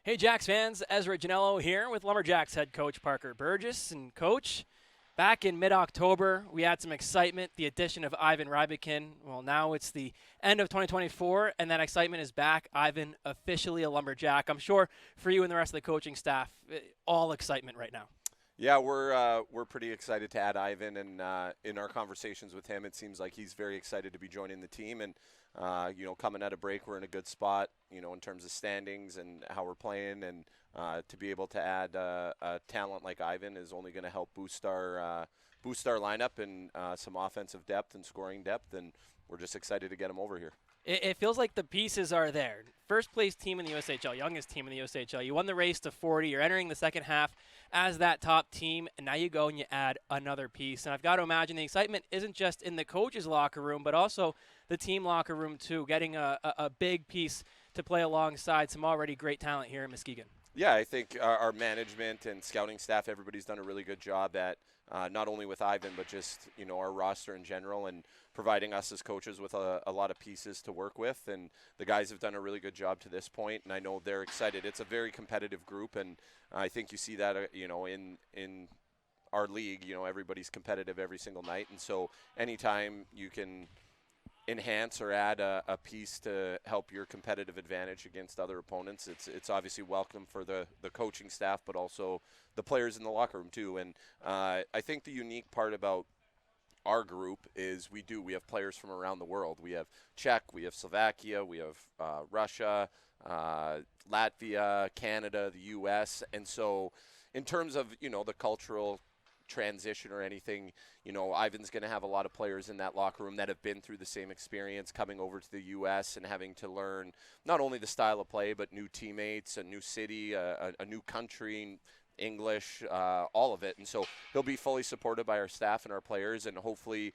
Hey, Jacks fans, Ezra Gennello here with Lumberjacks head coach Parker Burgess. And coach, back in mid-October, we had some excitement, the addition of Ivan Ryabkin. Well, now it's the end of 2024, and that excitement is back. Ivan officially a Lumberjack. I'm sure for you and the rest of the coaching staff, all excitement right now. Yeah, we're pretty excited to add Ivan, and in our conversations with him, it seems like he's very excited to be joining the team. And coming out of break, we're in a good spot, in terms of standings and how we're playing, and to be able to add a talent like Ivan is only going to help boost our lineup and some offensive depth and scoring depth, and we're just excited to get him over here. It feels like the pieces are there. First place team in the USHL, youngest team in the USHL. You won the race to 40. You're entering the second half as that top team, and now you go and you add another piece. And I've got to imagine the excitement isn't just in the coach's locker room, but also the team locker room too, getting a big piece to play alongside some already great talent here in Muskegon. Yeah, I think our management and scouting staff, everybody's done a really good job at not only with Ivan, but just, our roster in general, and providing us as coaches with a lot of pieces to work with. And the guys have done a really good job to this point, and I know they're excited. It's a very competitive group, and I think you see that, in our league, everybody's competitive every single night. And so anytime you can enhance or add a piece to help your competitive advantage against other opponents, it's obviously welcome for the coaching staff, but also the players in the locker room too. And I think the unique part about our group is we have players from around the world. We have Czech, we have Slovakia, we have Russia, Latvia, Canada, the U.S. And so in terms of, the cultural transition or anything, Ivan's going to have a lot of players in that locker room that have been through the same experience coming over to the U.S. and having to learn not only the style of play, but new teammates, a new city, a new country, English, all of it. And so he'll be fully supported by our staff and our players, and hopefully,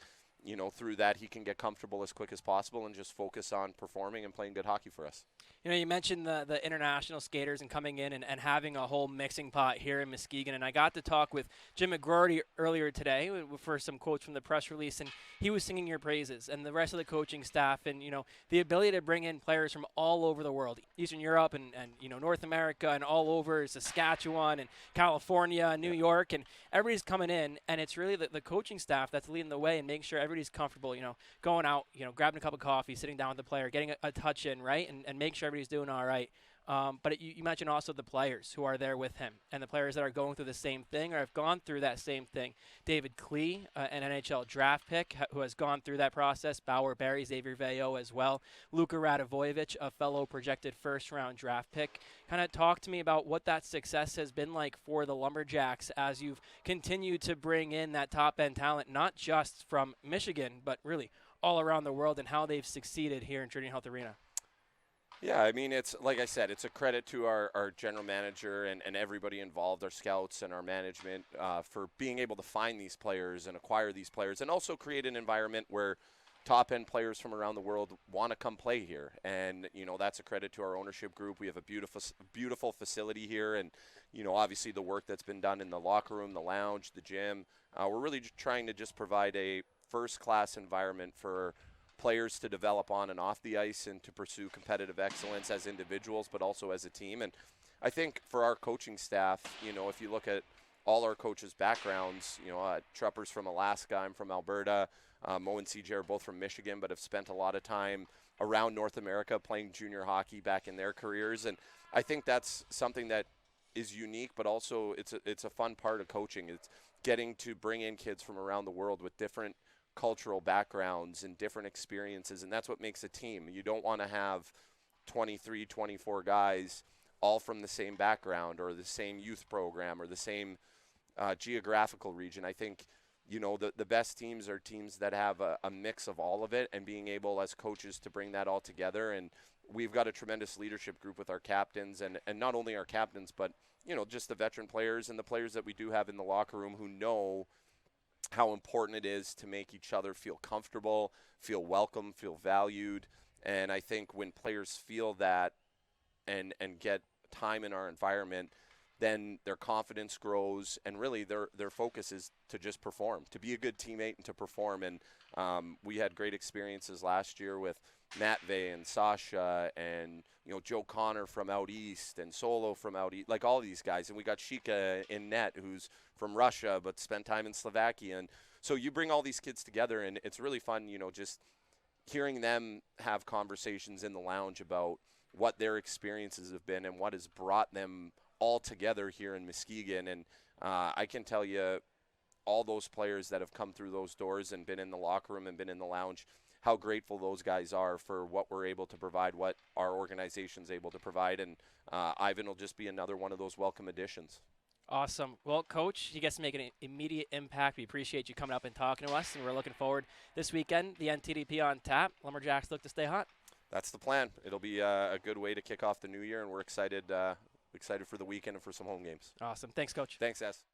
through that he can get comfortable as quick as possible and just focus on performing and playing good hockey for us. You mentioned the international skaters and coming in and having a whole mixing pot here in Muskegon. And I got to talk with Jim McGroarty earlier today for some quotes from the press release, and he was singing your praises and the rest of the coaching staff, and, the ability to bring in players from all over the world, Eastern Europe and North America and all over, Saskatchewan and California and New York, and everybody's coming in, and it's really the coaching staff that's leading the way and making sure everybody's comfortable, going out, grabbing a cup of coffee, sitting down with the player, getting a touch in, right, and making sure everybody's doing all right. But you mentioned also the players who are there with him, and the players that are going through the same thing or have gone through that same thing. David Klee, an NHL draft pick who has gone through that process. Bauer Barry, Xavier Veillot as well. Luka Radivojevic, a fellow projected first-round draft pick. Kind of talk to me about what that success has been like for the Lumberjacks as you've continued to bring in that top-end talent, not just from Michigan, but really all around the world, and how they've succeeded here in Trinity Health Arena. Yeah, I mean, it's like I said, it's a credit to our general manager and everybody involved, our scouts and our management, for being able to find these players and acquire these players, and also create an environment where top-end players from around the world want to come play here. And, that's a credit to our ownership group. We have a beautiful facility here, and, obviously the work that's been done in the locker room, the lounge, the gym. We're really trying to just provide a first-class environment for players to develop on and off the ice and to pursue competitive excellence as individuals, but also as a team. And I think for our coaching staff, if you look at all our coaches' backgrounds, Trupper's from Alaska, I'm from Alberta, Mo and CJ are both from Michigan, but have spent a lot of time around North America playing junior hockey back in their careers. And I think that's something that is unique, but also it's a fun part of coaching. It's getting to bring in kids from around the world with different cultural backgrounds and different experiences, and that's what makes a team. You don't want to have 23, 24 guys all from the same background or the same youth program or the same geographical region. I think, the best teams are teams that have a mix of all of it, and being able as coaches to bring that all together. And we've got a tremendous leadership group with our captains, and not only our captains, but, just the veteran players and the players that we do have in the locker room who know how important it is to make each other feel comfortable, feel welcome, feel valued. And I think when players feel that and get time in our environment, then their confidence grows, and really their focus is to just perform, to be a good teammate and to perform. And we had great experiences last year with Matvey and Sasha and, Joe Connor from out east and Solo from out east, like all these guys. And we got Shika in net, who's from Russia but spent time in Slovakia. And so you bring all these kids together, and it's really fun, just hearing them have conversations in the lounge about what their experiences have been and what has brought them all together here in Muskegon. And I can tell you, all those players that have come through those doors and been in the locker room and been in the lounge, how grateful those guys are for what we're able to provide, what our organization's able to provide. And Ivan will just be another one of those welcome additions. Awesome. Well, Coach, you guys make an immediate impact. We appreciate you coming up and talking to us, and we're looking forward this weekend, the NTDP on tap. Lumberjacks look to stay hot. That's the plan. It'll be a good way to kick off the new year, and we're excited for the weekend and for some home games. Awesome. Thanks, Coach. Thanks, Ez.